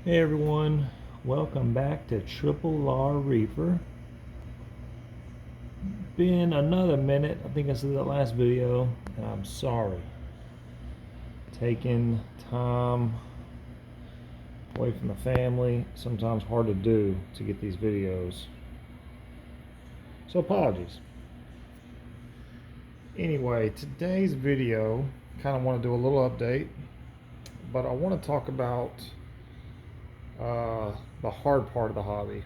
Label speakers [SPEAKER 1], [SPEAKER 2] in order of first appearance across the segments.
[SPEAKER 1] Hey everyone, welcome back to Triple R Reefer. Been another minute, I think I said that last video, and I'm sorry. Taking time away from the family, sometimes hard to do to get these videos. So apologies. Anyway, today's video, kind of want to do a little update, but I want to talk about the hard part of the hobby,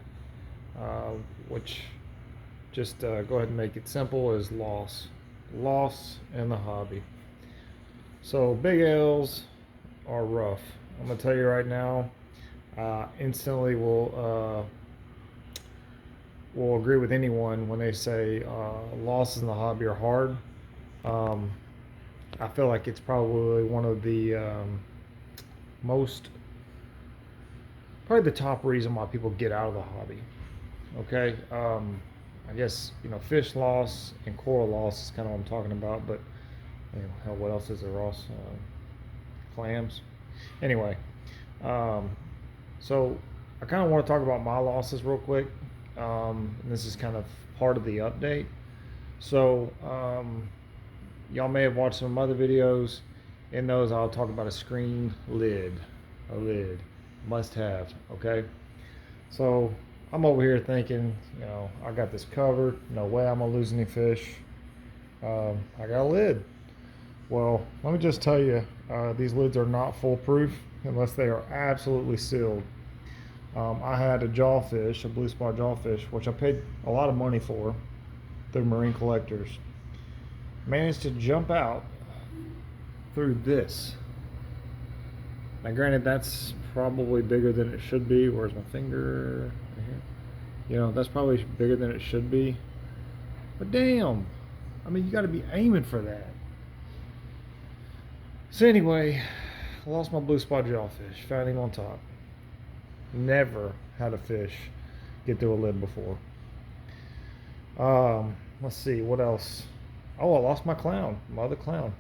[SPEAKER 1] which just go ahead and make it simple, is loss in the hobby. So big L's are rough. I'm gonna tell you right now, instantly will agree with anyone when they say losses in the hobby are hard. I feel like it's probably one of the probably the top reason why people get out of the hobby. Okay, I guess fish loss and coral loss is kind of what I'm talking about, but hell, what else is there? Ross, clams. Anyway, so I kind of want to talk about my losses real quick. And this is kind of part of the update. So y'all may have watched some other videos. In those, I'll talk about a screen lid, a lid, must have. Okay, so I'm over here thinking, I got this covered. No way I'm gonna lose any fish. I got a lid. Well, let me just tell you, these lids are not foolproof unless they are absolutely sealed. I had a jawfish, a blue spot jawfish, which I paid a lot of money for through Marine Collectors. Managed to jump out through this. Now granted, that's probably bigger than it should be. Where's my finger? Right here. That's probably bigger than it should be. But damn, I mean, you got to be aiming for that. So anyway, I lost my blue spot jawfish. Found him on top. Never had a fish get through a lid before. Let's see, what else? Oh, I lost my clown, my other clown.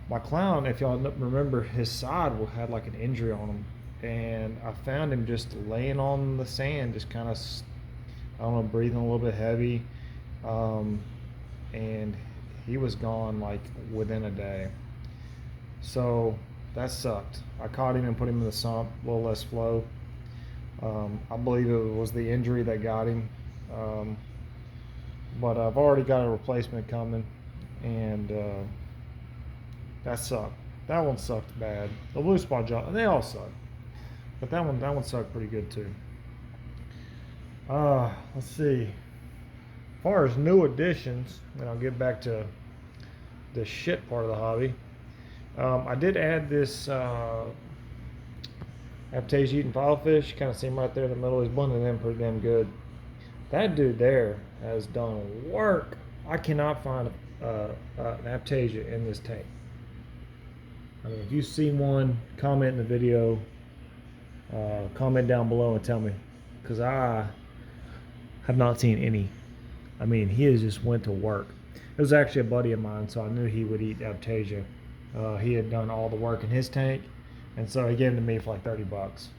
[SPEAKER 1] My clown, if y'all remember, his side had like an injury on him, and I found him just laying on the sand, just kind of, I don't know, breathing a little bit heavy, and he was gone like within a day. So that sucked. I caught him and put him in the sump, a little less flow. I believe it was the injury that got him, but I've already got a replacement coming, and that sucked. That one sucked bad. The blue spot jaw, they all suck, but that one sucked pretty good too. Let's see. As far as new additions, and I'll get back to the shit part of the hobby. I did add this Aptasia eating filefish. Kind of see him right there in the middle. He's blending in pretty damn good. That dude there has done work. I cannot find an Aptasia in this tank. I mean, if you see one, comment in the video. Comment down below and tell me, because I have not seen any. I mean, he has just went to work. It was actually a buddy of mine, so I knew he would eat Aptasia. He had done all the work in his tank, and so he gave it to me for like 30 bucks.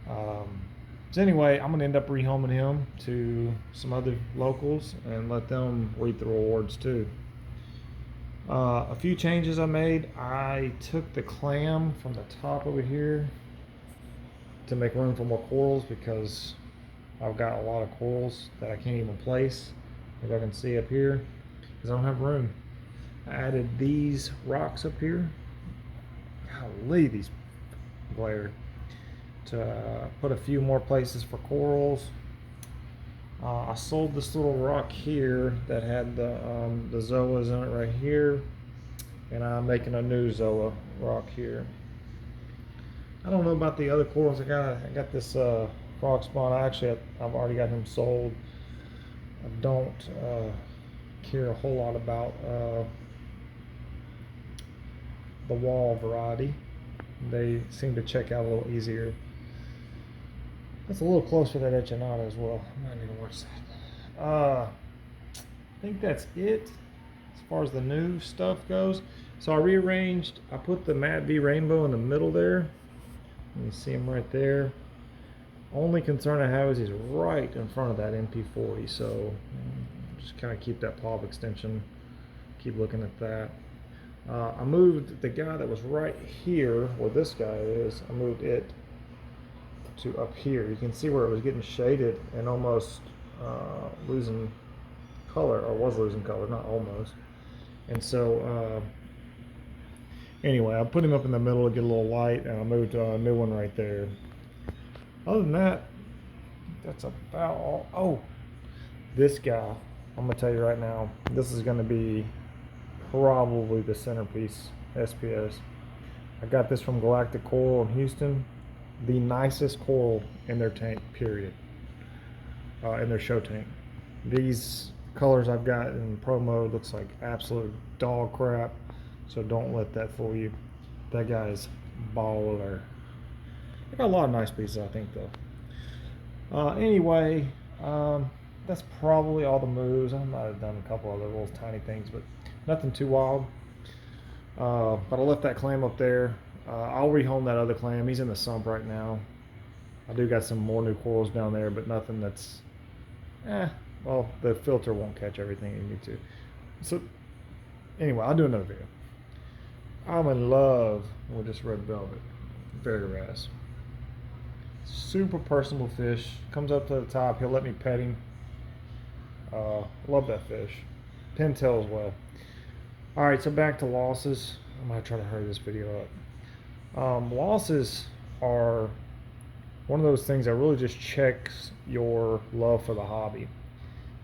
[SPEAKER 1] So anyway, I'm gonna end up rehoming him to some other locals and let them reap the rewards too. A few changes I made. I took the clam from the top over here to make room for more corals, because I've got a lot of corals that I can't even place, as I can see up here, because I don't have room. I added these rocks up here. Golly, these glare. To put a few more places for corals. I sold this little rock here that had the zoas in it right here, and I'm making a new zoa rock here. I don't know about the other corals. I got this frog spawn. I've already got him sold. I don't care a whole lot about the wall variety. They seem to check out a little easier. That's a little closer to that echinata as well. I might need to watch that. I think that's it as far as the new stuff goes. So I rearranged. I put the Matte V Rainbow in the middle there. You see him right there. Only concern I have is he's right in front of that MP40, so just kind of keep that palm extension, keep looking at that. I moved the guy that was right here, where this guy is, I moved it to up here. You can see where it was getting shaded and almost losing color, or was losing color, not almost. And so anyway, I put him up in the middle to get a little light, and I moved a new one right there. Other than that, that's about all. Oh, this guy, I'm gonna tell you right now, this is gonna be probably the centerpiece SPS. I got this from Galactic Coral in Houston. The nicest coral in their tank, period. In their show tank. These colors I've got in pro mode looks like absolute dog crap, so don't let that fool you. That guy's baller. I got a lot of nice pieces, I think, though. Anyway, that's probably all the moves. I might have done a couple other little tiny things, but nothing too wild. But I left that clam up there. I'll rehome that other clam. He's in the sump right now. I do got some more new corals down there, but nothing that's, well, the filter won't catch everything you need to. So anyway, I'll do another video. I'm in love with this red velvet. Very rare. Super personable fish. Comes up to the top. He'll let me pet him. Love that fish. Pintail as well. Alright, so back to losses. I'm going to try to hurry this video up. Losses are one of those things that really just checks your love for the hobby.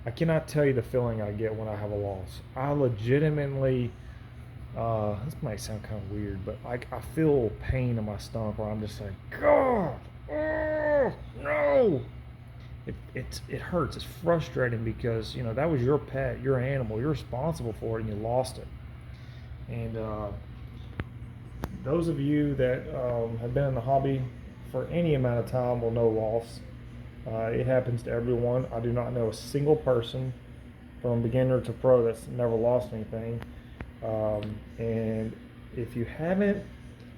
[SPEAKER 1] I cannot tell you the feeling I get when I have a loss. I legitimately, this might sound kind of weird, but I feel pain in my stomach where I'm just like, God, oh, no. It hurts. It's frustrating because, you know, that was your pet, your animal. You're responsible for it, and you lost it. And those of you that have been in the hobby for any amount of time will know loss. It happens to everyone. I do not know a single person from beginner to pro that's never lost anything. And if you haven't,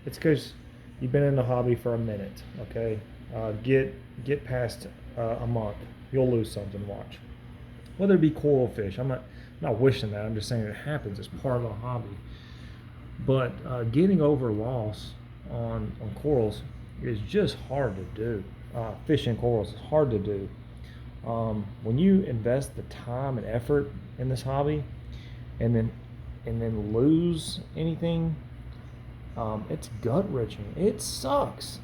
[SPEAKER 1] it's because you've been in the hobby for a minute. Okay, get past a month, you'll lose something. Watch, whether it be coral fish. I'm not wishing that. I'm just saying it happens. It's part of the hobby. But getting over loss on corals is just hard to do. Fishing corals is hard to do. When you invest the time and effort in this hobby, and then lose anything, it's gut-wrenching. It sucks.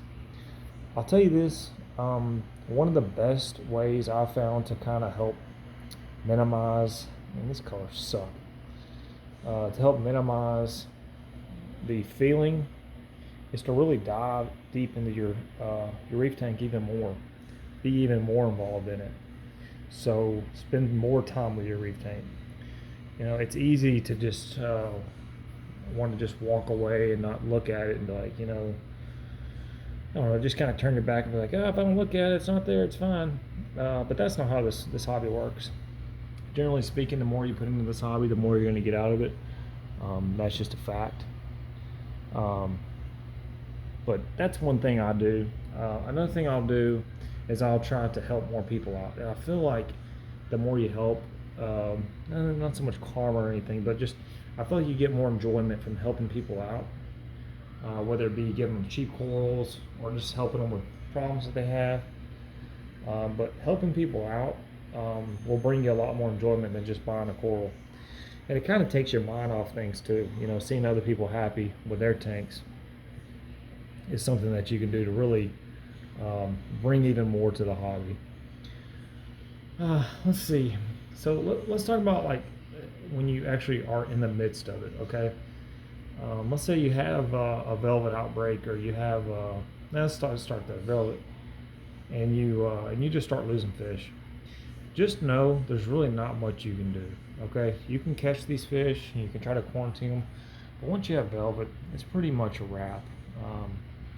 [SPEAKER 1] I'll tell you this. One of the best ways I found to kind of help minimize, and these colors suck, to help minimize the feeling is to really dive deep into your reef tank even more. Be even more involved in it. So spend more time with your reef tank. You know, it's easy to just want to just walk away and not look at it and be like, you know, I don't know, just kind of turn your back and be like, oh, if I don't look at it, it's not there, it's fine. But that's not how this hobby works. Generally speaking, the more you put into this hobby, the more you're going to get out of it. That's just a fact. But that's one thing I do. Another thing I'll do is I'll try to help more people out. And I feel like the more you help, not so much karma or anything, but just I feel like you get more enjoyment from helping people out. Whether it be giving them cheap corals or just helping them with problems that they have. But helping people out will bring you a lot more enjoyment than just buying a coral. And it kind of takes your mind off things too. You know, seeing other people happy with their tanks is something that you can do to really bring even more to the hobby. Let's see. So let's talk about like when you actually are in the midst of it. Okay. Let's say you have a velvet outbreak, or you have let's start there, velvet, and you just start losing fish. Just know there's really not much you can do. Okay, you can catch these fish and you can try to quarantine them, but once you have velvet, it's pretty much a wrap.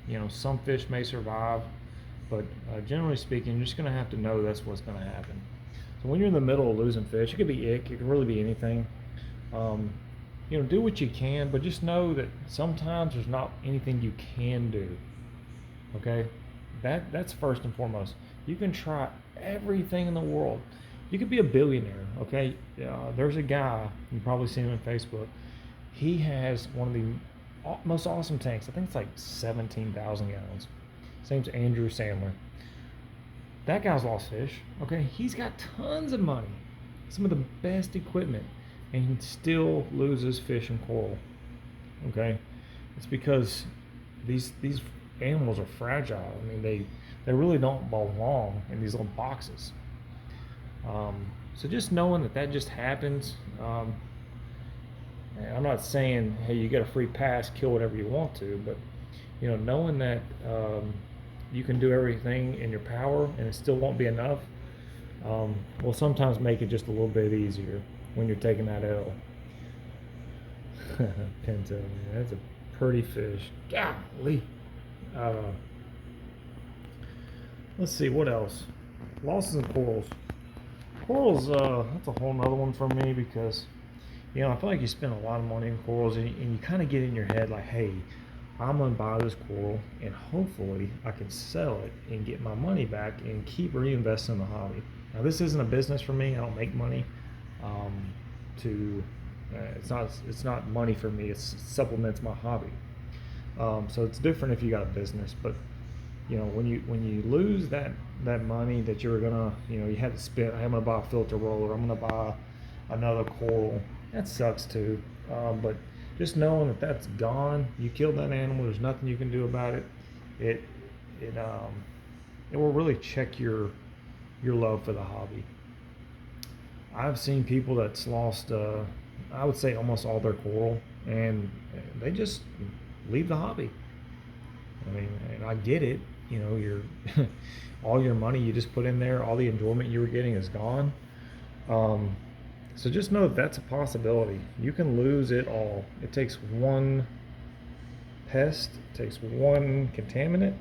[SPEAKER 1] You know, some fish may survive, but generally speaking, you're just going to have to know that's what's going to happen. So when you're in the middle of losing fish, it could be ick, it could really be anything. You know, do what you can, but just know that sometimes there's not anything you can do. Okay, that's first and foremost. You can try everything in the world. You could be a billionaire. Okay, there's a guy, you've probably seen him on Facebook. He has one of the most awesome tanks. I think it's like 17,000 gallons. His name's Andrew Sandler. That guy's lost fish. Okay, he's got tons of money, some of the best equipment, and he still loses fish and coral. Okay, it's because these animals are fragile. I mean, they really don't belong in these little boxes. So just knowing that just happens. And I'm not saying, hey, you get a free pass, kill whatever you want to, but knowing that you can do everything in your power and it still won't be enough, will sometimes make it just a little bit easier when you're taking that L. Pinto, man, that's a pretty fish. Golly. Let's see, what else? Losses and corals. Corals, that's a whole nother one for me because, I feel like you spend a lot of money in corals and you kind of get in your head like, hey, I'm going to buy this coral and hopefully I can sell it and get my money back and keep reinvesting in the hobby. Now, this isn't a business for me. I don't make money. It's not money for me. It supplements my hobby. So it's different if you got a business, but when you lose that money that you were gonna, you had to spend. I'm gonna buy a filter roller. I'm gonna buy another coral. That sucks too. But just knowing that that's gone, you killed that animal. There's nothing you can do about it. It will really check your love for the hobby. I've seen people that's lost, I would say almost all their coral, and they just leave the hobby. I mean, and I get it. Your all your money you just put in there, all the enjoyment you were getting is gone. So just know that that's a possibility. You can lose it all. It takes one pest, it takes one contaminant,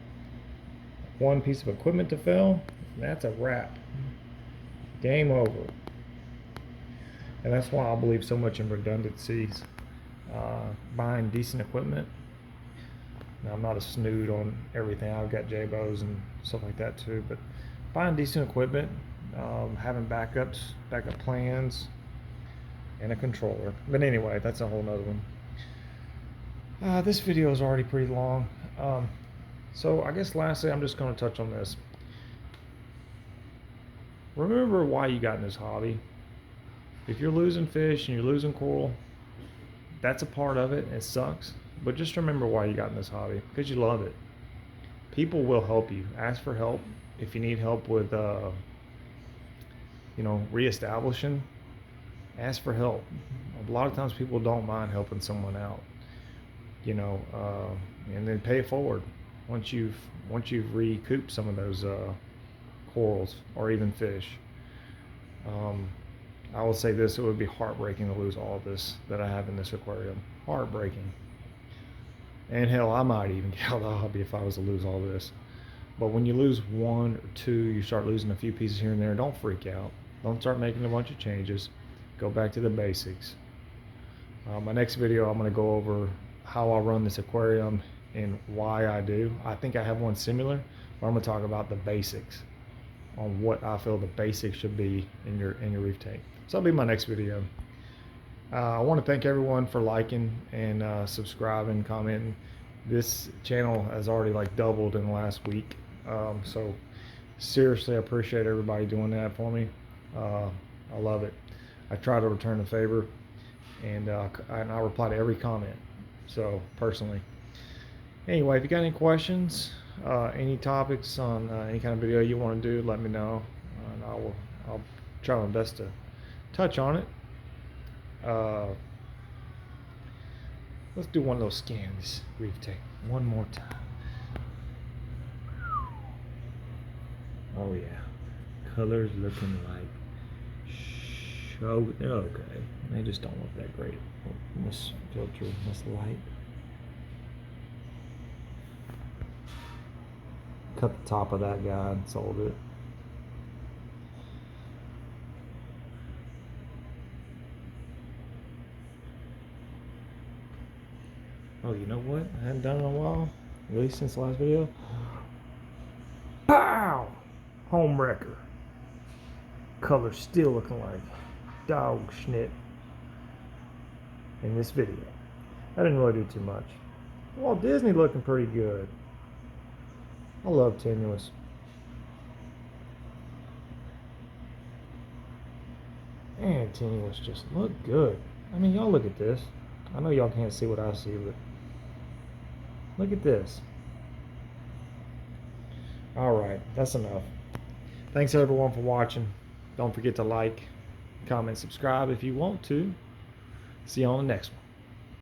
[SPEAKER 1] one piece of equipment to fail. That's a wrap. Game over. And that's why I believe so much in redundancies. Buying decent equipment. Now, I'm not a snood on everything. I've got J-Bows and stuff like that too, but buying decent equipment, having backup plans, and a controller. But anyway, that's a whole nother one. This video is already pretty long. So I guess lastly, I'm just going to touch on this. Remember why you got in this hobby. If you're losing fish and you're losing coral, that's a part of it. It sucks. But just remember why you got in this hobby, because you love it. People will help you. Ask for help if you need help with, reestablishing. Ask for help. A lot of times people don't mind helping someone out, and then pay it forward once you've recouped some of those corals or even fish. I will say this: it would be heartbreaking to lose all of this that I have in this aquarium. Heartbreaking. And hell, I might even get out of the hobby if I was to lose all this. But when you lose one or two, you start losing a few pieces here and there, don't freak out. Don't start making a bunch of changes. Go back to the basics. My next video, I'm going to go over how I run this aquarium and why I do. I think I have one similar, but I'm going to talk about the basics on what I feel the basics should be in your reef tank. So that'll be my next video. I want to thank everyone for liking and subscribing, commenting. This channel has already doubled in the last week. So seriously, I appreciate everybody doing that for me. I love it. I try to return the favor, and I reply to every comment. So personally, anyway, if you got any questions, any topics on any kind of video you want to do, let me know, and I'll try my best to touch on it. Let's do one of those scans reef tank one more time. Oh yeah, colors looking like they're okay. They just don't look that great. This filter, this light. Cut the top of that guy and sold it. Oh, you know what? I hadn't done it in a while, at least since the last video. Pow! Home wrecker. Color still looking like dog schnit in this video. I didn't really do too much. Walt Disney looking pretty good. I love tenuous. And tenuous just look good. I mean, y'all look at this. I know y'all can't see what I see, but look at this. Alright, that's enough. Thanks everyone for watching. Don't forget to like, comment, subscribe if you want to. See you on the next one.